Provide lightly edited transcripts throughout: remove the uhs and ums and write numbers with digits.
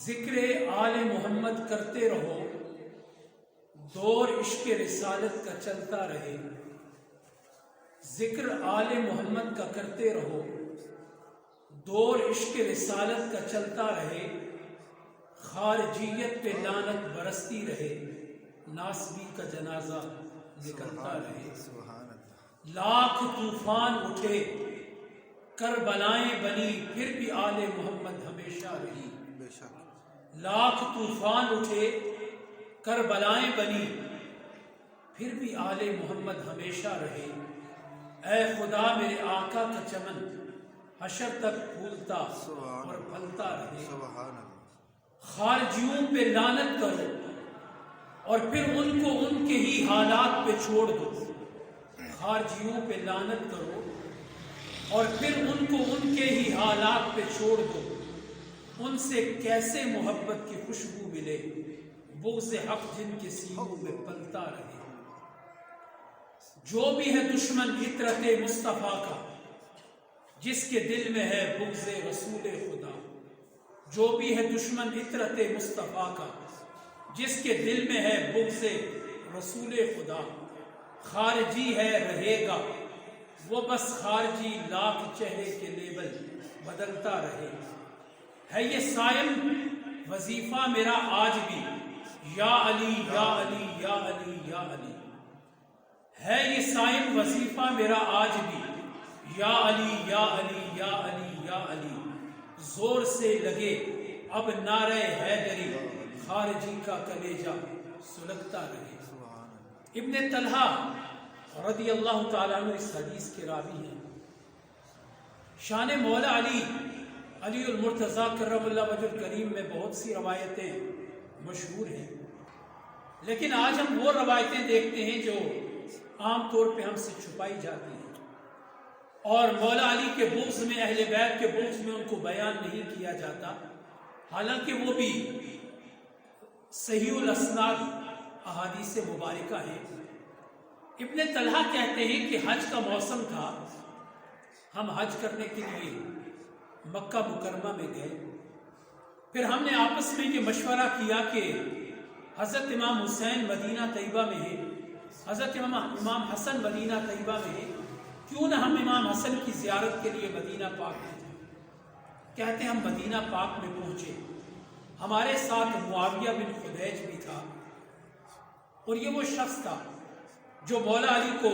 ذکر آل محمد کرتے رہو، دور عشق رسالت کا چلتا رہے۔ ذکر آل محمد کا کرتے رہو، دور عشق رسالت کا چلتا رہے۔ خارجیت پہ لعنت برستی رہے، ناسبی کا جنازہ نکلتا رہے۔ لاکھ طوفان اٹھے، کربلائیں بنی، پھر بھی آل محمد ہمیشہ رہی۔ لاکھ طوفان اٹھے، کربلائیں بنی، پھر بھی آل محمد ہمیشہ رہے۔ اے خدا میرے آقا کا چمن حشر تک پھولتا اور پھلتا رہے۔ خارجیوں پہ لعنت کرو اور پھر ان کو ان کے ہی حالات پہ چھوڑ دو۔ خارجیوں پہ لعنت کرو اور پھر ان کو ان کے ہی حالات پہ چھوڑ دو۔ ان سے کیسے محبت کی خوشبو ملے، بغض حق جن کے سینوں میں پلتا رہے۔ جو بھی ہے دشمن عطرت مصطفیٰ کا، جس کے دل میں ہے بغض رسول خدا۔ جو بھی ہے دشمن عطرت مصطفیٰ کا، جس کے دل میں ہے بغض رسول خدا۔ خارجی ہے رہے گا وہ بس خارجی، لاکھ چہرے کے لیبل بدلتا رہے۔ ہے یہ صائم وظیفہ میرا آج بھی، یا علی یا علی یا علی یا علی۔ ہے یہ صائم وظیفہ میرا آج بھی، یا علی یا علی یا علی یا علی۔ زور سے لگے اب نعرہ حیدری، خارجی کا کلیجہ سلگتا رہے۔ ابن طلحہ رضی اللہ تعالیٰ عنہ اس حدیث کے راوی ہیں۔ شان مولا علی علی المرتضیٰ کرم اللہ وجہ الکریم میں بہت سی روایتیں مشہور ہیں، لیکن آج ہم وہ روایتیں دیکھتے ہیں جو عام طور پہ ہم سے چھپائی جاتی ہیں، اور مولا علی کے بغض میں، اہل بیت کے بغض میں ان کو بیان نہیں کیا جاتا، حالانکہ وہ بھی صحیح الاسناد احادیث مبارکہ ہیں۔ ابن طلحہ کہتے ہیں کہ حج کا موسم تھا، ہم حج کرنے کے لیے مکہ مکرمہ میں گئے۔ پھر ہم نے آپس میں یہ مشورہ کیا کہ حضرت امام حسین مدینہ طیبہ میں ہے، حضرت امام حسن مدینہ طیبہ میں ہے، کیوں نہ ہم امام حسن کی زیارت کے لیے مدینہ پاک میں جائیں۔ کہتے ہیں ہم مدینہ پاک میں پہنچے، ہمارے ساتھ معاویہ بن خدیج بھی تھا، اور یہ وہ شخص تھا جو مولا علی کو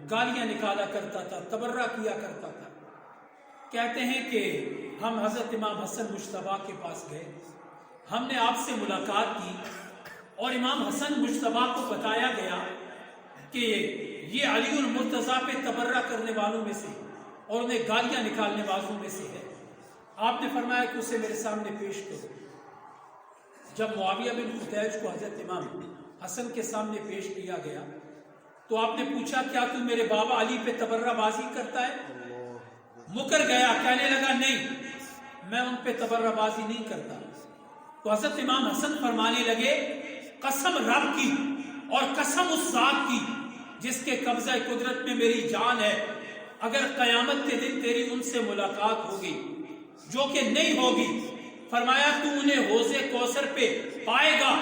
گالیاں نکالا کرتا تھا، تبرہ کیا کرتا تھا۔ کہتے ہیں کہ ہم حضرت امام حسن مجتبیٰ کے پاس گئے، ہم نے آپ سے ملاقات کی، اور امام حسن مجتبیٰ کو بتایا گیا کہ یہ علی المرتضیٰ پہ تبرہ کرنے والوں میں سے اور انہیں گالیاں نکالنے والوں میں سے ہے۔ آپ نے فرمایا کہ اسے میرے سامنے پیش کرو۔ جب معاویہ بن خدیج کو حضرت امام حسن کے سامنے پیش کیا گیا تو آپ نے پوچھا کیا تو میرے بابا علی پہ تبرہ بازی کرتا ہے؟ مکر گیا، کہنے لگا نہیں، میں ان پہ تبرہ بازی نہیں کرتا۔ تو حضرت امام حسن فرمانے لگے قسم رب کی اور قسم اس ذات کی جس کے قبضہ قدرت میں میری جان ہے، اگر قیامت کے دن تیری ان سے ملاقات ہوگی جو کہ نہیں ہوگی، فرمایا تو انہیں حوض کوثر پہ پائے گا،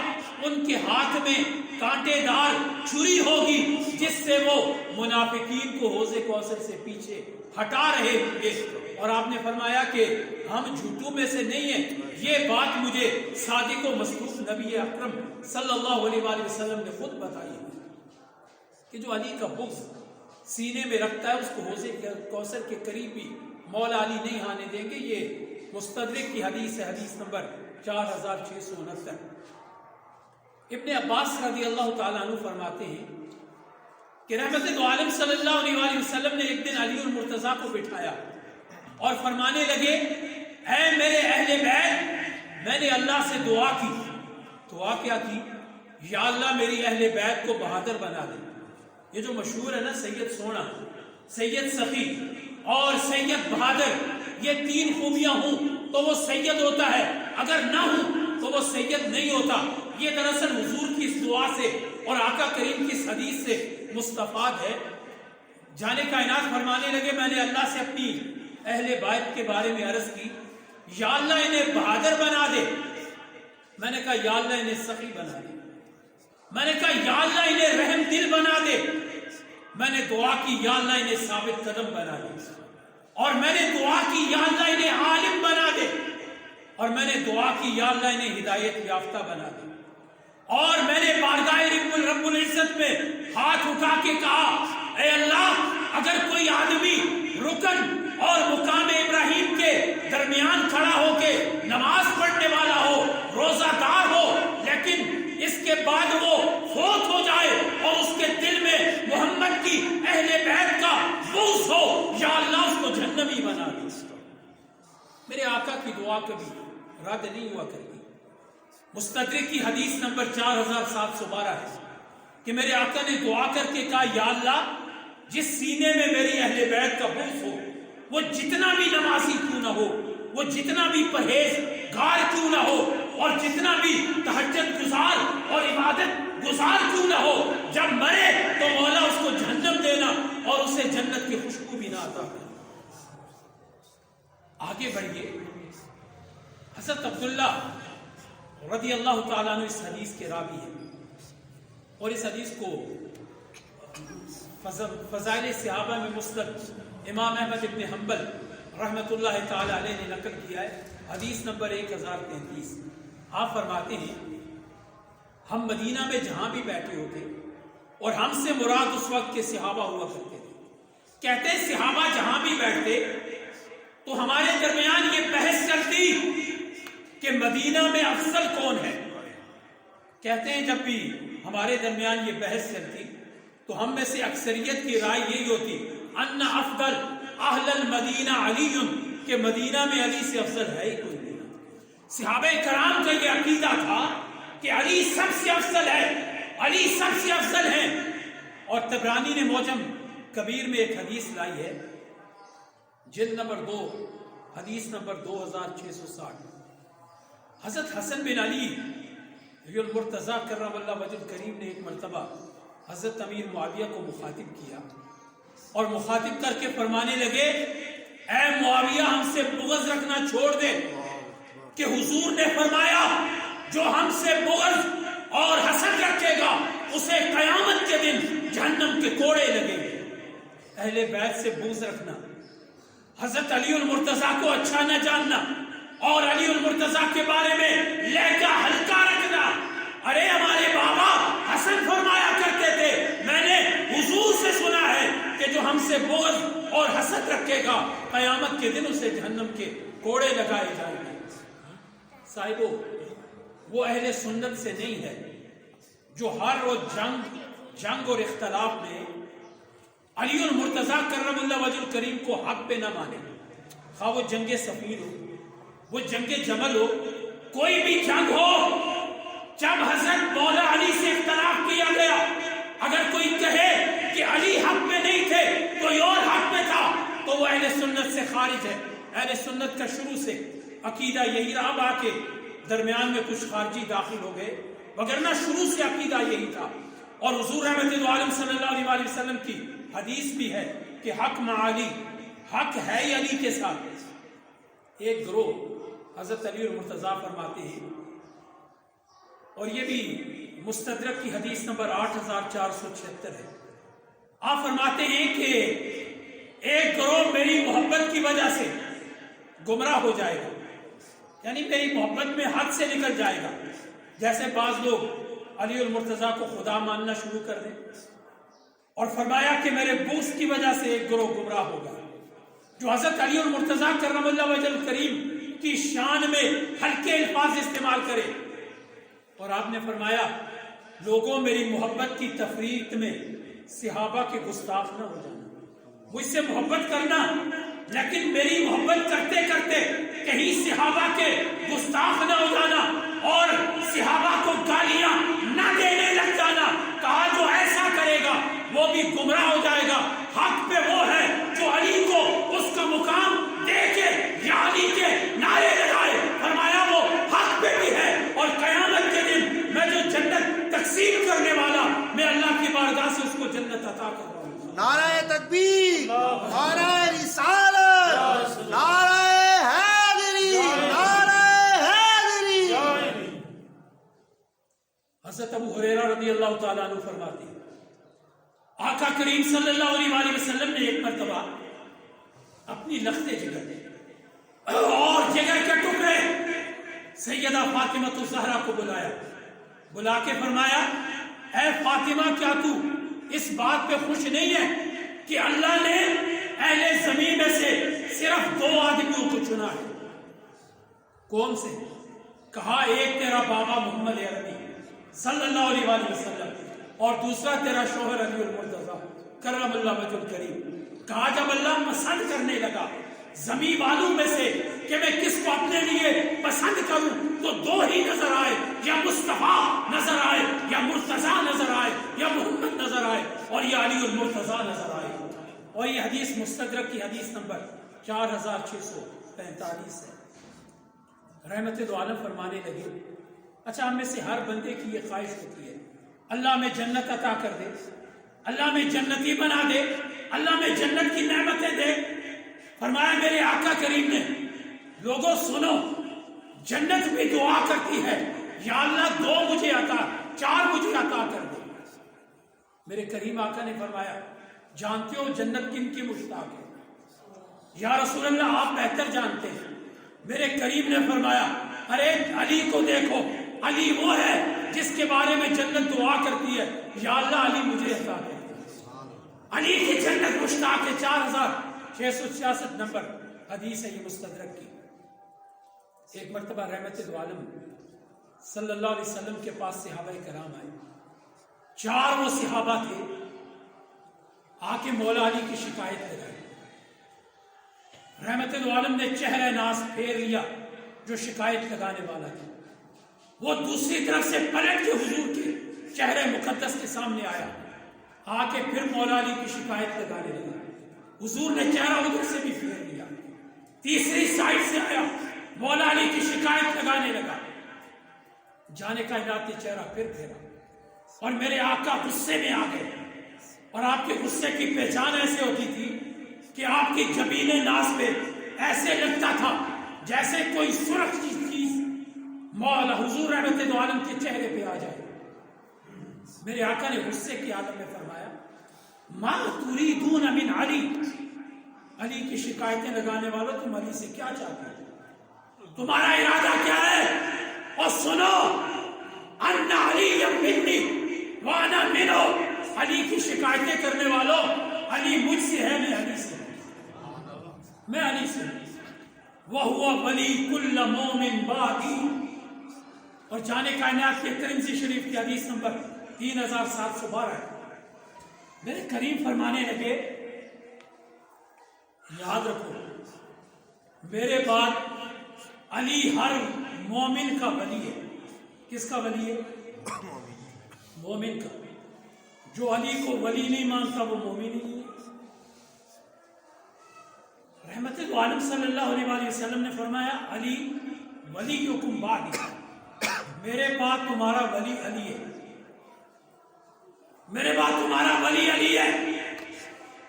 ان کے ہاتھ میں کانٹے دار چھری ہوگی جس سے وہ منافقین کو حوض کوثر سے پیچھے ہٹا رہے ہوں گے۔ اور آپ نے فرمایا کہ ہم جھوٹوں میں سے نہیں ہیں، یہ بات مجھے صادق و مصدوق نبی اکرم صلی اللہ علیہ وآلہ وسلم نے خود بتائی ہے کہ جو علی کا بغض سینے میں رکھتا ہے اس کو حوض کوثر کے قریب بھی مولا علی نہیں آنے دیں گے۔ یہ مستدرک کی حدیث ہے، حدیث نمبر 4669۔ ابن عباس رضی اللہ تعالیٰ عنہ فرماتے ہیں کہ رحمت دو عالم صلی اللہ علیہ وآلہ وسلم نے ایک دن علی المرتضیٰ کو بٹھایا اور فرمانے لگے اے میرے اہل بیت، میں نے اللہ سے دعا کی۔ دعا کیا کی؟ یا اللہ میری اہل بیت کو بہادر بنا دے۔ یہ جو مشہور ہے نا سید سونا، سید سخی اور سید بہادر، یہ تین خوبیاں ہوں تو وہ سید ہوتا ہے، اگر نہ ہوں تو وہ سید نہیں ہوتا۔ یہ دراصل حضور کی اس دعا سے اور آقا کریم کی اس حدیث سے مستفاد ہے۔ جانے کائنات فرمانے لگے میں نے اللہ سے اپنی اہل بیت کے بارے میں عرض کی، یا اللہ انہیں بہادر بنا دے، میں نے کہا یا اللہ انہیں سخی بنا دے، میں نے کہا یا اللہ انہیں رحم دل بنا دے، میں نے دعا کی یا اللہ انہیں ثابت قدم بنا دے، اور میں نے دعا کی یا اللہ انہیں عالم بنا دے، اور میں نے دعا کی یا اللہ انہیں ہدایت یافتہ بنا دے، اور میں نے بارگاہ رب العزت میں ہاتھ اٹھا کے کہا اے اللہ اگر کوئی آدمی رکن اور مقام ابراہیم کے درمیان کھڑا ہو کے نماز پڑھنے والا ہو، روزہ دار ہو، لیکن اس کے بعد وہ فوت ہو جائے اور اس کے دل میں محمد کی اہل بیت کا بغض ہو، یا اللہ اس کو جہنمی بنا دے۔ میرے آقا کی دعا کبھی رد نہیں ہوا کرتی۔ مستدرک کی حدیث نمبر 4712 ہے کہ میرے آقا نے دعا کر کے کہا یا اللہ جس سینے میں میری اہل بیت کا بغض ہو، وہ جتنا بھی نمازی کیوں نہ ہو، وہ جتنا بھی پرہیزگار کیوں نہ ہو، اور جتنا بھی تہجد گزار اور عبادت گزار کیوں نہ ہو، جب مرے تو مولا اس کو جہنم دینا اور اسے جنت کی خوشبو بھی نہ عطا کرنا۔ آگے بڑھیے، حضرت عبداللہ رضی اللہ تعالیٰ عنہ اس حدیث کے راوی ہیں، اور اس حدیث کو فضائل صحابہ میں مسند امام احمد ابن حنبل رحمۃ اللہ تعالیٰ علیہ نے نقل کیا ہے، حدیث نمبر 1033۔ آپ فرماتے ہیں ہم مدینہ میں جہاں بھی بیٹھے ہوتے اور ہم سے مراد اس وقت کے صحابہ ہوا کرتے تھے، کہتے ہیں صحابہ جہاں بھی بیٹھتے تو ہمارے درمیان یہ بحث چلتی کہ مدینہ میں افضل کون ہے۔ کہتے ہیں جب بھی ہمارے درمیان یہ بحث چلتی تو ہم میں سے اکثریت کی رائے یہی ہوتی ان افضل اہل المدینہ علی، کہ مدینہ میں علی سے افضل ہے ہی کوئی نہیں۔ صحابہ کرام کا یہ عقیدہ تھا کہ علی سب سے افضل ہے، علی سب سے افضل ہیں۔ اور طبرانی نے معجم کبیر میں ایک حدیث لائی ہے، جلد نمبر 2 حدیث نمبر 2660۔ حضرت حسن بن علی المرتضیٰ کرم اللہ وجہ الکریم نے ایک مرتبہ حضرت امیر معاویہ کو مخاطب کیا اور مخاطب کر کے فرمانے لگے اے معاویہ ہم سے بغض رکھنا چھوڑ دے، کہ حضور نے فرمایا جو ہم سے بغض اور حسد رکھے گا اسے قیامت کے دن جہنم کے کوڑے لگیں گے۔ اہل بیت سے بغض رکھنا، حضرت علی المرتضیٰ کو اچھا نہ جاننا اور علی المرتضیٰ کے بارے میں لہجہ ہلکا رکھنا۔ ارے ہمارے بابا حسن فرمایا کرتے تھے میں نے حضور سے سنا ہے کہ جو ہم سے بغض اور حسد رکھے گا قیامت کے دن اسے جہنم کے کوڑے لگائے جائیں گے۔ صاحبو وہ اہل سنت سے نہیں ہے جو ہر روز جنگ اور اختلاف میں علی المرتضیٰ کرم اللہ وجہ الکریم کو حق پہ نہ مانے، خواہ وہ جنگ صفین ہو، وہ جنگ جمل ہو، کوئی بھی جنگ ہو، جب حضرت مولا علی سے اختلاف کیا گیا اگر کوئی کہے کہ علی حق میں نہیں تھے کوئی اور حق میں تھا تو وہ اہل سنت سے خارج ہے۔ اہل سنت کا شروع سے عقیدہ یہی رہا، باقی درمیان میں کچھ خارجی داخل ہو گئے، وگرنہ شروع سے عقیدہ یہی تھا۔ اور حضور رحمت العالم صلی اللہ علیہ وسلم کی حدیث بھی ہے کہ حق مع علی، حق ہے ہی علی کے ساتھ۔ ایک گروہ حضرت علی المرتضیٰ فرماتے ہیں، اور یہ بھی مستدرک کی حدیث نمبر 8476 ہے، آپ فرماتے ہیں کہ ایک گروہ میری محبت کی وجہ سے گمراہ ہو جائے گا، یعنی میری محبت میں حد سے نکل جائے گا، جیسے بعض لوگ علی المرتضیٰ کو خدا ماننا شروع کر دیں۔ اور فرمایا کہ میرے بغض کی وجہ سے ایک گروہ گمراہ ہوگا جو حضرت علی المرتضیٰ کرم اللہ وجہ الکریم کی شان میں ہلکے الفاظ استعمال کرے۔ اور آپ نے فرمایا لوگوں میری محبت کی تفریق میں صحابہ کے گستاخ نہ ہو جانا، مجھ سے محبت کرنا لیکن میری محبت کرتے کرتے کہیں صحابہ کے گستاخ نہ ہو جانا اور صحابہ کو گالیاں نہ دینے لگ جانا۔ کہا جو ایسا کرے گا وہ بھی گمراہ ہو جائے گا۔ حق پہ وہ ہے جو علی کو اس کا مقام دے کے یا علی کے نعرے لگائے، فرمایا وہ حق پہ بھی ہے، اور قیامت کے دن میں جو جنت تقسیم کرنے والا میں اللہ کی بارگاہ سے اس کو جنت عطا کر رہا ہوں۔ نعرہ تکبیر، نعرہ رسالت، نعرہ حیدری، نعرہ حیدری۔ حضرت ابو ہریرہ رضی اللہ تعالیٰ عنہ فرماتے ہیں آقا کریم صلی اللہ علیہ وآلہ وسلم نے ایک مرتبہ اپنی لختے جگر اور جگر کے ٹکڑے سیدہ فاطمہ الزہرا کو بلا کے فرمایا اے فاطمہ کیا تو اس بات پہ خوش نہیں ہے کہ اللہ نے اہل زمین میں سے صرف 2 آدمیوں کو چنا ہے؟ کون سے؟ کہا ایک تیرا بابا محمد عربی صلی اللہ علیہ وآلہ وسلم اور دوسرا تیرا شوہر علی المرتضی کرم اللہ وجہ الکریم۔ کہا جب اللہ پسند کرنے لگا زمین والوں میں سے کہ میں کس کو اپنے لیے پسند کروں تو 2 ہی نظر آئے، یا مصطفیٰ نظر آئے، یا مرتضیٰ نظر آئے، یا محمد نظر آئے، اور یا علی المرتضیٰ نظر آئے۔ اور یہ حدیث مستدرک کی حدیث نمبر 4645 ہے۔ رحمت دو عالم فرمانے لگے اچھا ہم میں سے ہر بندے کی یہ خواہش ہوتی ہے اللہ میں جنت عطا کر دے، اللہ میں جنتی بنا دے، اللہ میں جنت کی نعمتیں دے۔ فرمایا میرے آقا کریم نے لوگوں سنو، جنت بھی دعا کرتی ہے یا اللہ 2 مجھے عطا، 4 مجھے عطا کر دے۔ میرے کریم آقا نے فرمایا جانتے ہو جنت کن کی مشتاق ہے؟ یا رسول اللہ آپ بہتر جانتے ہیں۔ میرے کریم نے فرمایا ارے علی کو دیکھو، علی وہ ہے جس کے بارے میں جنت دعا کرتی ہے یا اللہ علی مجھے عطا کر دے۔ علی کی جنت مشتاق ہے۔ 4666 نمبر حدیث ہے یہ مستدرک کی۔ ایک مرتبہ رحمت دو عالم صلی اللہ علیہ وسلم کے پاس صحابہ کرام آئے، 4 وہ صحابہ تھے، آ کے مولا علی کی شکایت لگائی۔ رحمت دو عالم نے چہرہ ناز پھیر لیا جو شکایت لگانے والا تھا، وہ دوسری طرف سے پلٹ کے حضور کے چہرے مقدس کے سامنے آیا، آ کے پھر مولا علی کی شکایت لگانے لگا۔ حضور نے چہرہ ادھر سے بھی پھیر لیا، تیسری سائڈ سے آیا، مولا علی کی شکایت لگانے لگا۔ جانے کا کائنات نے چہرہ پھر پھیرا اور میرے آقا غصے میں آ گئے، اور آپ کے غصے کی پہچان ایسے ہوتی تھی کہ آپ کی جبین ناز پہ ایسے لگتا تھا جیسے کوئی سرخ چیز مولا حضور رحمت دو عالم کے چہرے پہ آ جائے۔ میرے آقا نے غصے کی حالت میں فرمایا ما تريدون من علی، علی کی شکایتیں لگانے والوں تم علی سے کیا چاہتے ہو؟ تمہارا ارادہ کیا ہے؟ اور سنو ان علی منی وانا منہ، علی کی شکایتیں کرنے والوں علی مجھ سے ہے، میں علی سے ہوں، میں علی سے ہوں۔ وَهُوَ وَلِي كُلَّ مُؤْمِنٍ بَعْدِي۔ اور جانے کائنات کے ترمذی شریف کی حدیث نمبر 3712 ہے۔ میرے کریم فرمانے لگے یاد رکھو میرے بعد علی ہر مومن کا ولی ہے۔ کس کا ولی ہے؟ مومن کا۔ جو علی کو ولی نہیں مانتا وہ مومن ہی نہیں ہے۔ رحمت دو عالم صلی اللہ علیہ وآلہ وسلم نے فرمایا علی ولیکم بعدی، میرے بعد تمہارا ولی علی ہے، میرے بعد تمہارا ولی علی ہے۔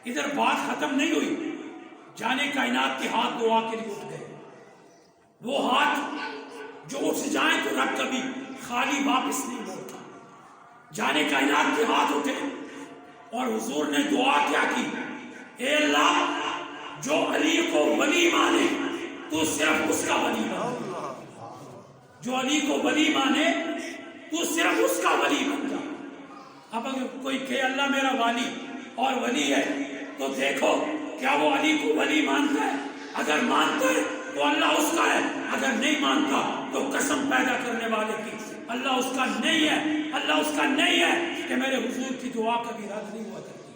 ادھر بات ختم نہیں ہوئی، جانے کائنات کے ہاتھ دعا کے لیے اٹھ گئے۔ وہ ہاتھ جو اٹھ جائیں تو رب کبھی خالی واپس نہیں موڑتا۔ جانے کائنات کے ہاتھ اٹھے اور حضور نے دعا کیا کی، اے اللہ جو علی کو ولی مانے تو صرف اس کا ولی بن، جو علی کو ولی مانے تو صرف اس کا ولی بن جا۔ اب اگر کوئی کہے اللہ میرا والی اور ولی ہے تو دیکھو کیا وہ علی کو ولی مانتا ہے؟ اگر مانتا ہے تو اللہ اس کا ہے، اگر نہیں مانتا تو قسم پیدا کرنے والے کی اللہ اس کا نہیں ہے، اللہ اس کا نہیں ہے کہ میرے حضور کی دعا کبھی رد نہیں ہوا کرتی۔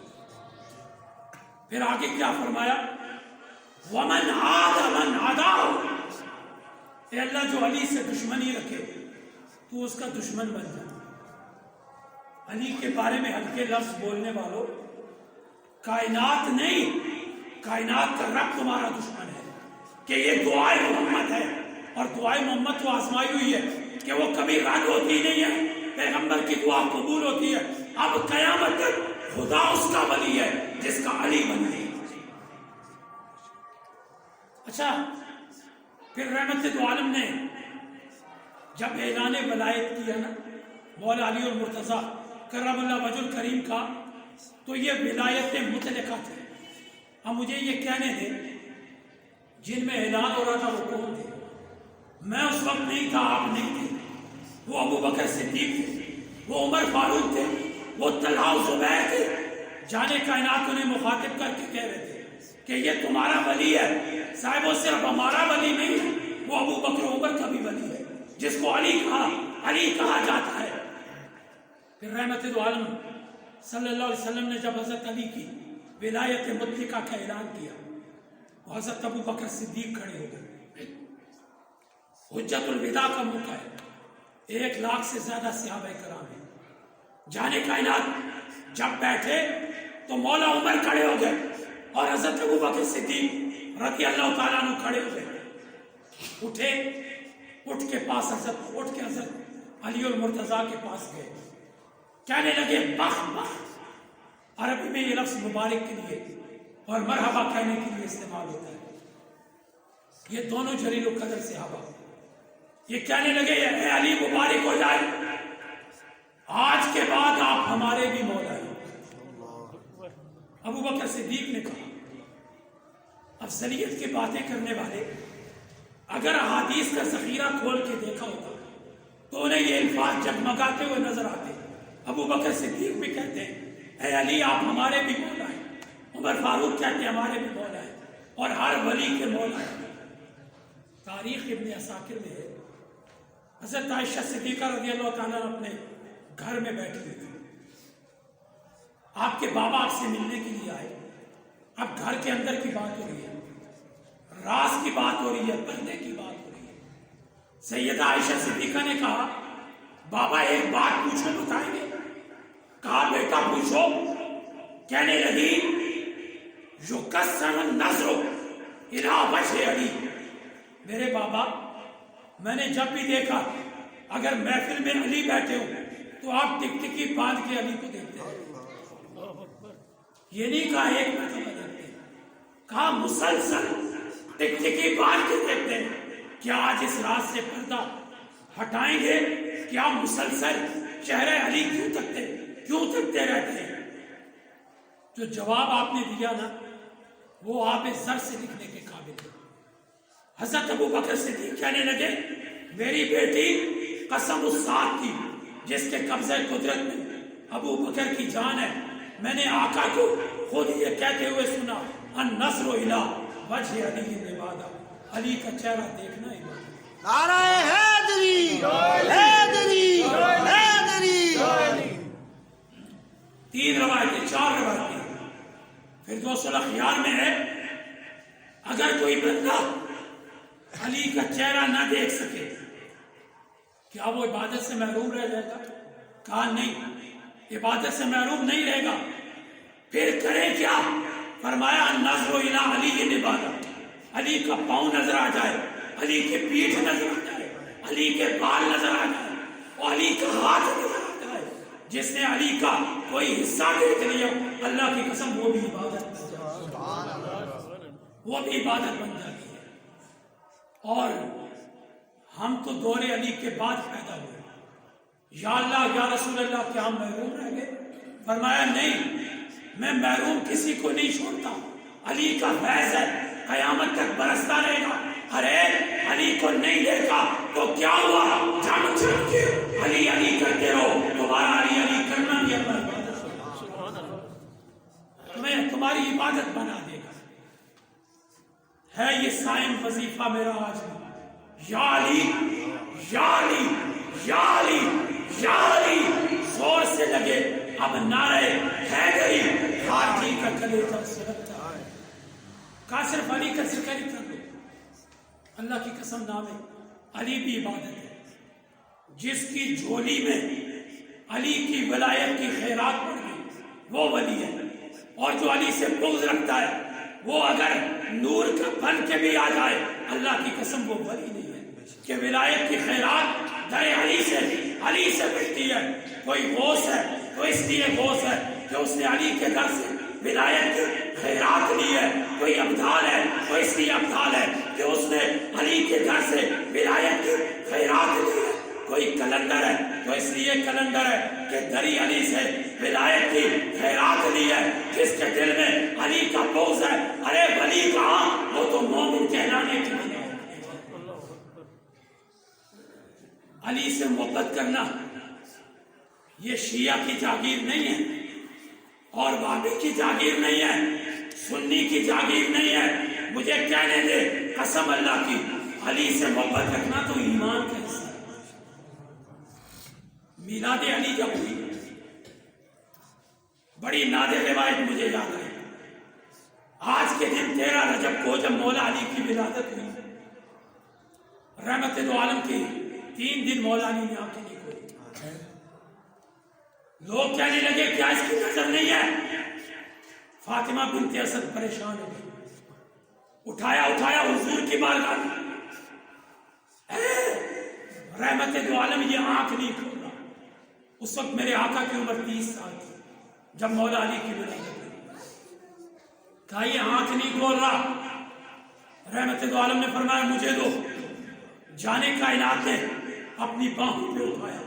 پھر آگے کیا فرمایا؟ وَمَنْ عَادَ مَنْ عَدَاهُ، اے اللہ جو علی سے دشمنی رکھے تو اس کا دشمن بن جائے۔ علی کے بارے میں ہلکے لفظ بولنے والوں، کائنات نہیں، کائنات کا رب تمہارا دشمن ہے کہ یہ دعائے محمد ہے، اور دعائے محمد تو آزمائی ہوئی ہے کہ وہ کبھی رد ہوتی نہیں ہے، پیغمبر کی دعا قبول ہوتی ہے۔ اب قیامت تک خدا اس کا ولی ہے جس کا علی بن گئی۔ اچھا پھر رحمت دو عالم نے جب اعلان ولایت کیا نا، مولا علی المرتضیٰ کرم اللہ وجہ الکریم کا تو یہ ولایت مطلقہ تھے. اب مجھے یہ کہنے دیں جن میں اعلان ہو رہا تھا وہ کون تھے؟ میں اس وقت نہیں تھا، آپ نہیں تھے. وہ ابو بکر صدیق تھے، وہ عمر فاروق تھے، وہ طلحہ و زبیر تھے. جانے کائنات انہیں مخاطب کر کے کہہ رہے تھے کہ یہ تمہارا ولی ہے. صاحب وہ صرف ہمارا ولی نہیں ہے، وہ ابو بکر عمر کا بھی ولی ہے جس کو علی کہا جاتا ہے. پھر رحمت دو عالم صلی اللہ علیہ وسلم نے جب حضرت علی کی ولایت مطلقہ کا اعلان کیا، حضرت ابو بکر صدیق کھڑے ہو گئے. حجت الوداع کا موقع ہے، 1 لاکھ سے زیادہ صحابہ کرام ہیں. جانے کائنات جب بیٹھے تو مولا عمر کھڑے ہو گئے اور حضرت ابو بکر صدیق رضی اللہ تعالیٰ عنہ کھڑے ہو گئے. اٹھ کے حضرت علی المرتضیٰ کے پاس گئے. کہنے لگے بخ بخ. عربی میں یہ لفظ مبارک کے لیے اور مرحبا کہنے کے لیے استعمال ہوتا ہے. یہ دونوں جلیل القدر صحابہ یہ کہنے لگے اے علی مبارک ہو جائے، آج کے بعد آپ ہمارے بھی مولا ہیں. ابو بکر صدیق نے کہا افضلیت کی باتیں کرنے والے اگر احادیث کا ذخیرہ کھول کے دیکھا ہوتا تو انہیں یہ الفاظ جگمگاتے ہوئے نظر آتے. ابو بکر صدیق بھی کہتے ہیں اے علی آپ ہمارے بھی مولا ہیں. عمر فاروق کہتے ہیں ہمارے بھی مولا ہیں، اور ہر ولی کے مولا ہیں. تاریخ ابن عساکر میں ہے حضرت عائشہ صدیقہ رضی اللہ تعالیٰ اپنے گھر میں بیٹھی ہوئی تھی. آپ کے بابا آپ سے ملنے کے لیے آئے. اب گھر کے اندر کی بات ہو رہی ہے، راز کی بات ہو رہی ہے، پردے کی بات ہو رہی ہے. سیدہ عائشہ صدیقہ نے کہا بابا ایک بات پوچھو بتائیں گے؟ کہا بیٹا پوچھو. کہنے لگی یکسر النظر الی وجہ علی. میرے بابا میں نے جب بھی دیکھا اگر محفل میں علی بیٹھے ہو تو آپ ٹکٹکی باندھ کے علی کو دیکھتے ہیں. یہ نہیں کہا ایک مرتبہ دیکھتے ہیں، کہا مسلسل ٹکٹکی باندھ کے دیکھتے ہیں. کیا آج اس راز سے پردہ ہٹائیں گے؟ کیا مسلسل چہرے علی کیوں تکتے رہتے ہیں؟ جو جواب آپ نے دیا نا وہ آپ زر سے لکھنے کے قابل ہے. حضرت ابو بکر صدیق کہنے لگے میری بیٹی قسم اس ذات کی جس کے قبضہ قدرت میں ابو بکر کی جان ہے، میں نے آقا کو خود یہ کہتے ہوئے سنا النصر الی وجہ علی عبادہ. علی کا چہرہ دیکھنا عبادت. نعرہ حیدری حیدری حیدری. 3 روایتیں 4 روایتیں. فردوس الاخیار میں ہے اگر کوئی بندہ علی کا چہرہ نہ دیکھ سکے کیا وہ عبادت سے محروم رہ جائے گا؟ کہا نہیں، عبادت سے محروم نہیں رہے گا. پھر کرے کیا؟ فرمایا النظر الی علی عبادت. علی کا پاؤں نظر آ جائے، علی کی پیٹھ نظر آ جائے، علی کے بال نظر آ جائے، اور علی کا ہاتھ نظر آ جائے. جس نے علی کا کوئی حصہ دیکھ لیا اللہ کی قسم وہ بھی عبادت بن جاتی ہے، وہ بھی عبادت بن جاتی ہے. اور ہم تو دور علی کے بعد پیدا ہوئے. یا اللہ یا رسول اللہ کیا ہم محروم رہ گئے؟ فرمایا نہیں، میں محروم کسی کو نہیں چھوڑتا. علی کا فیض ہے قیامت تک برستا رہے گا. ارے علی کو نہیں دیکھا تو کیا ہوا؟ جھٹ جھٹ کے علی علی کرتے رہو، تمہارا علی علی کرنا بھی اللہ عبادت تمہیں تمہاری عبادت بنا دے گا. ہے یہ صائم وظیفہ میرا آج بھی، یا علی یا علی یا علی یا علی زور سے لگے. اب نعرہ حیدری ہاتھی کا کلیجہ سلگتا ہے. کہا صرف علی کا ذکر ہی کر لو. اللہ کی قسم نام ہے علی بھی عبادت ہے. جس کی جھولی میں علی کی ولایت کی خیرات پڑ گئی وہ ولی ہے. اور جو علی سے بغض رکھتا ہے وہ اگر نور کا بن کے بھی آ جائے اللہ کی قسم وہ ولی نہیں ہے. کہ ولایت کی خیرات در علی سے ملتی ہے. کوئی غوث ہے تو اس لیے غوث ہے کہ اس نے علی کے در سے ولایت کی خیرات لی ہے. کوئی ابدال ہے تو اس لیے ابدال ہے کہ اس نے علی کے در سے ولایت کی خیرات لی ہے. کوئی کلندر ہے تو اس لیے کلندر ہے کہ دری علی سے ولایت کی خیرات لی ہے. جس کے دل میں علی کا بغض ہے، ارے ولی کہاں، وہ تو مومن کہلانے کے لیے. علی سے محبت کرنا یہ شیعہ کی جاگیر نہیں ہے اور وہابی کی جاگیر نہیں ہے، سنی کی جاگیر نہیں ہے. مجھے کہنے دے قسم اللہ کی، علی سے محبت رکھنا تو ایمان کا حصہ ہے. میلاد علی جب ہوئی، بڑی نادر روایت مجھے یاد ہے. آج کے دن 13 رجب کو جب مولا علی کی ولادت ہوئی، رحمت دو عالم کی 3 دن مولا علی نے آنکھیں نہیں کھولی. لوگ کہنے لگے کیا اس کی نظر نہیں ہے؟ فاطمہ بنت اسد پریشان ہو گئی. اٹھایا حضور کی بارگاہ میں، رحمت دو عالم یہ آنکھ نہیں کھول رہا. اس وقت میرے آقا کی عمر 30 سال تھی جب مولا علی کی ولادت ہوئی. کہا یہ آنکھ نہیں کھول رہا. رحمت دو عالم نے فرمایا مجھے دو. جانے کائنات نے اپنی باہوں پہ اٹھایا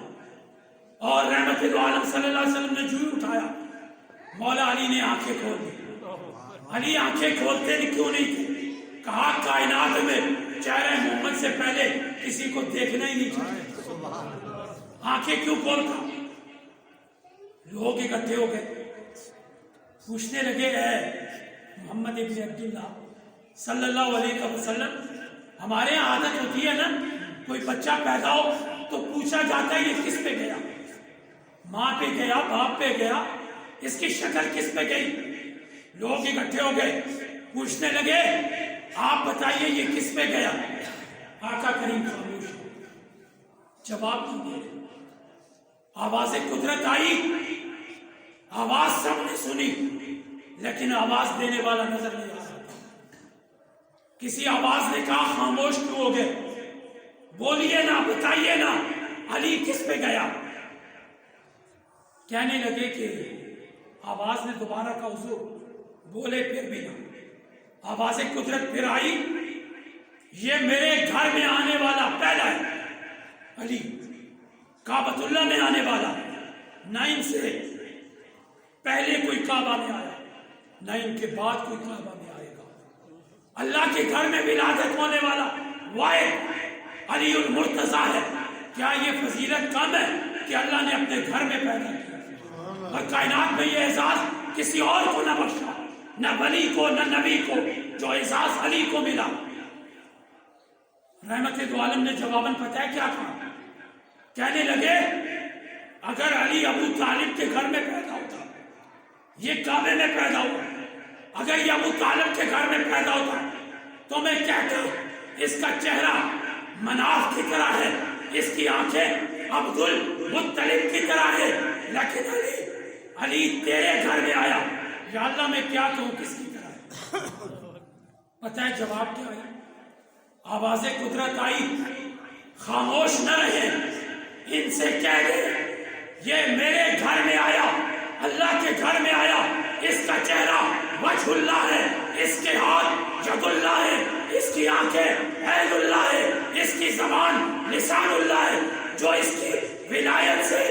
اور رحمت دو عالم صلی اللہ علیہ وسلم نے جو اٹھایا، مولا علی نے آنکھیں کھول دی. علی آنکھیں کھولتے کیوں نہیں تھے؟ کہا کائنات میں چہرے محمد سے پہلے کسی کو دیکھنا ہی نہیں چاہیے. آنکھیں کیوں کھولتا؟ لوگ اکٹھے ہو گئے، پوچھنے لگے اے محمد ابن عبداللہ صلی اللہ علیہ وسلم، ہمارے یہاں عادت ہوتی ہے نا، کوئی بچہ پیدا ہو تو پوچھا جاتا ہے یہ کس پہ گیا، ماں پہ گیا، باپ پہ گیا، اس کی شکل کس پہ گئی. لوگ اکٹھے ہو گئے، پوچھنے لگے آپ بتائیے یہ کس پہ گیا. آقا کریم خاموش، جواب نہیں دے رہے. آواز قدرت آئی، آواز سب نے سنی، لیکن آواز دینے والا نظر نہیں آ رہا. کسی آواز نے کہا خاموش کیوں ہو گئے، بولیے نا، بتائیے نا علی کس پہ گیا. کہنے لگے کہ آواز نے دوبارہ کہا حضور بولے پھر بھی نہ. آواز قدرت پھر آئی، یہ میرے گھر میں آنے والا پہلا ہے علی، کعبۃ اللہ میں آنے والا، نہ ان سے پہلے کوئی کعبہ میں آیا، نہ ان کے بعد کوئی کعبہ میں آئے گا. اللہ کے گھر میں ولادت ہونے والا واحد علی المرتضیٰ ہے. کیا یہ فضیلت کم ہے کہ اللہ نے اپنے گھر میں پیدا کیا اور کائنات میں یہ اعزاز کسی اور کو نہ بخشا، نہ ولی کو نہ نبی کو، جو اعزاز علی کو ملا. رحمت دو عالم نے جواباً پتہ ہے کیا کہا؟ کہنے لگے اگر علی ابو طالب کے گھر میں پیدا ہوتا، یہ کعبے میں پیدا ہوا، اگر یہ ابو طالب کے گھر میں پیدا ہوتا تو میں کہتا اس کا چہرہ مناف کی طرح ہے، اس کی آنکھیں عبد المطلب کی طرح ہے، لیکن علی تیرے گھر میں آیا، یا اللہ میں کیا کہوں کس کی طرح ہے. پتہ ہے جواب کیا ہے؟ آواز قدرت آئی، خاموش نہ رہے، ان سے کہہ دے یہ میرے گھر میں آیا، اللہ کے گھر میں آیا، اس کا چہرہ وجہ اللہ ہے، اس کے ہاتھ ید اللہ ہے، اس کی آنکھیں عین اللہ ہے، اس کی زبان لسان اللہ ہے. جو اس کی ولایت سے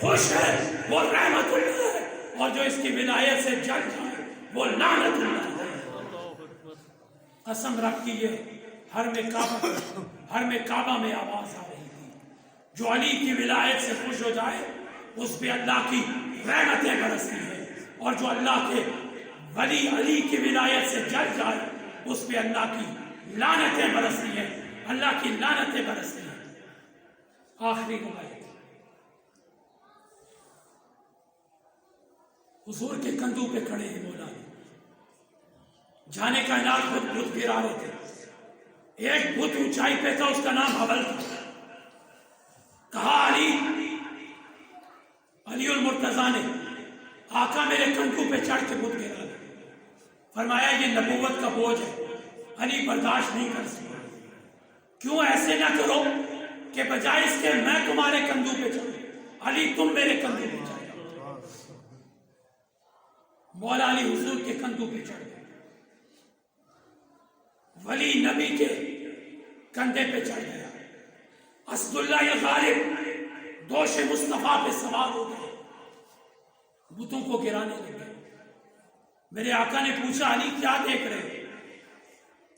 خوش ہے وہ رحمت اللہ ہے، اور جو اس کی ولایت سے جل جائے وہ لعنت اللہ ہے. قسم رکھ کی یہ ہر میں کعبہ میں آواز آ رہی تھی، جو علی کی ولایت سے خوش ہو جائے اس پہ اللہ کی رحمتیں برستی ہیں، اور جو اللہ کے ولی علی کی ولایت سے جل جائے اس پہ اللہ کی لعنتیں برستی ہیں، اللہ کی لعنتیں برستی ہیں. آخری روایت، حضور کے کندھوں پہ کھڑے ہیں مولا علی، جانے کائنات خود بت گرا رہے تھے. ایک بت اونچائی پہ تھا، اس کا نام حبل تھا. کہا علی المرتضیٰ نے آقا میرے کندھوں پہ چڑھ کے بت گرا دیا. فرمایا یہ نبوت کا بوجھ ہے، علی برداشت نہیں کر سکتا. کیوں ایسے نہ کرو کہ بجائے اس کے میں تمہارے کندھوں پہ چڑھوں، علی تم میرے کندھوں پہ چڑھ. مولا علی حضور کے کندھوں پہ چڑھ گئے، ولی نبی کے کندھے پہ چڑھ گیا. اسد اللہ غالب جوش مصطفیٰ پہ سوار ہو گئے، بتوں کو گرانے لگے۔ میرے آقا نے پوچھا علی کیا دیکھ رہے ہو؟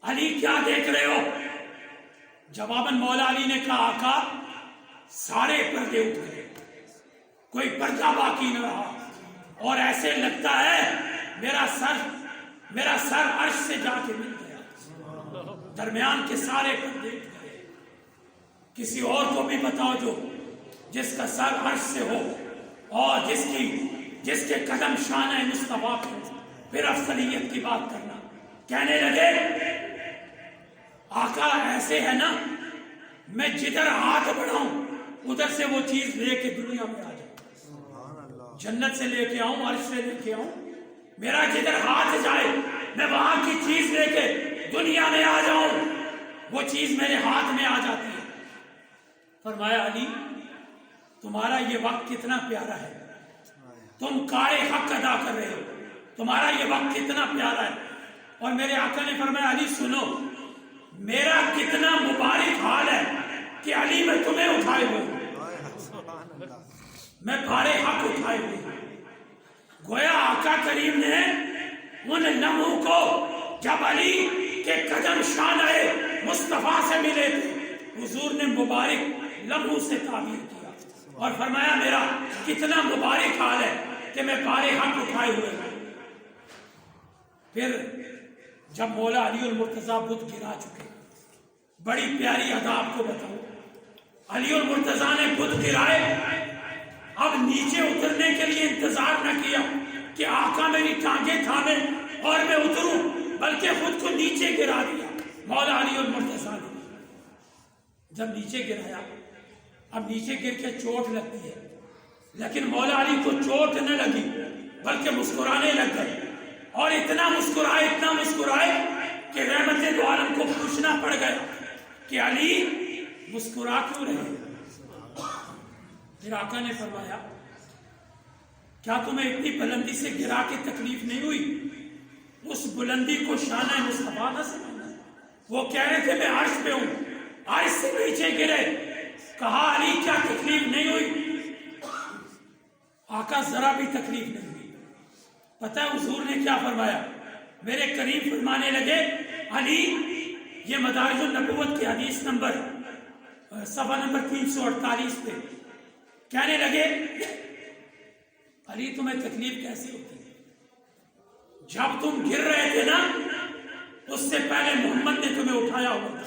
علی کیا دیکھ رہے ہو؟ جواباً مولا علی نے کہا آقا سارے پردے اٹھ گئے، کوئی پردہ باقی نہ رہا، اور ایسے لگتا ہے میرا سر عرش سے جا کے مل گیا، درمیان کے سارے پردے اٹھ گئے۔ کسی اور کو بھی بتاؤ جو جس کا سر عرش سے ہو اور جس کے قدم شان مصطفیٰ پہ ہو، پھر افضلیت کی بات کرنا۔ کہنے لگے آقا ایسے ہے نا، میں جدھر ہاتھ بڑھاؤں ادھر سے وہ چیز لے کے دنیا میں آ جائے، جنت سے لے کے آؤں، عرش سے لے کے آؤں، میرا جدھر ہاتھ جائے میں وہاں کی چیز لے کے دنیا میں آ جاؤں، وہ چیز میرے ہاتھ میں آ جاتی ہے۔ فرمایا علی تمہارا یہ وقت کتنا پیارا ہے، تم کارے حق ادا کر رہے ہو، تمہارا یہ وقت کتنا پیارا ہے۔ اور میرے آقا نے فرمایا علی سنو، میرا کتنا مبارک حال ہے کہ علی میں تمہیں اٹھائے ہوئے ہوں، میں کارے حق اٹھائے ہوئے ہوں۔ گویا آقا کریم نے ان لمحوں کو جب علی کے قدم شانہ مصطفیٰ سے ملے تھے، حضور نے مبارک لمحوں سے تعبیر کیا اور فرمایا میرا کتنا مبارک حال ہے کہ میں بارے حق اٹھائے ہوئے ہوں۔ پھر جب مولا علی المرتضیٰ بت گرا چکے، بڑی پیاری ادا آپ کو بتاؤں، علی المرتضیٰ نے بت گرائے، اب نیچے اترنے کے لیے انتظار نہ کیا کہ آقا میری ٹانگیں تھامے اور میں اتروں، بلکہ خود کو نیچے گرا دیا مولا علی المرتضیٰ نے۔ جب نیچے گرایا، اب نیچے گر کے چوٹ لگتی ہے، لیکن مولا علی کو چوٹ نہ لگی بلکہ مسکرانے لگ گئے، اور اتنا مسکرائے کہ رحمت دو عالم کو پوچھنا پڑ گیا کہ علی مسکرا کیوں رہے؟ پھر آقا نے فرمایا کیا تمہیں اتنی بلندی سے گرا کے تکلیف نہیں ہوئی؟ اس بلندی کو شانہ مصطفیٰ نہ سمجھنا۔ وہ کہہ رہے تھے میں عرش پہ ہوں، عرش سے نیچے گرے، کہا علی کیا تکلیف نہیں ہوئی؟ آقا ذرا بھی تکلیف نہیں ہوئی۔ پتہ ہے حضور نے کیا فرمایا؟ میرے قریب فرمانے لگے علی، یہ مدارج النبوت کی حدیث نمبر صفحہ نمبر 348 پہ کہنے لگے علی تمہیں تکلیف کیسی ہوتی ہے؟ جب تم گر رہے تھے نا اس سے پہلے محمد نے تمہیں اٹھایا ہوا تھا،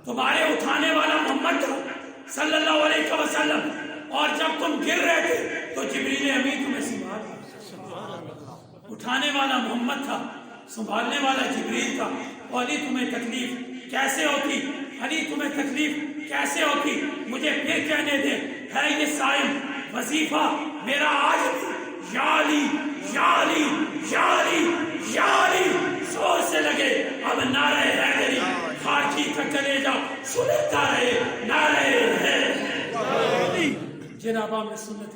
تمہارے اٹھانے والا محمد تھا صلی اللہ علیہ وسلم، اور جب تم گر رہے تھے تو جبریل امین تمہیں سنبھال، اٹھانے والا محمد تھا، سنبھالنے والا جبریل تھا۔ اور علی تمہیں تکلیف کیسے ہوتی؟ علی تمہیں تکلیف کیسے ہوتی؟ مجھے پھر کہنے دے، ہے یہ صائم وظیفہ میرا آج بھی یا علی یا علی یا علی یا علی زور سے لگے، اب نعرہ حیدری خارجی کا کلیجہ سنتا رہے، نعرہ حیدری۔ جناب میں سنت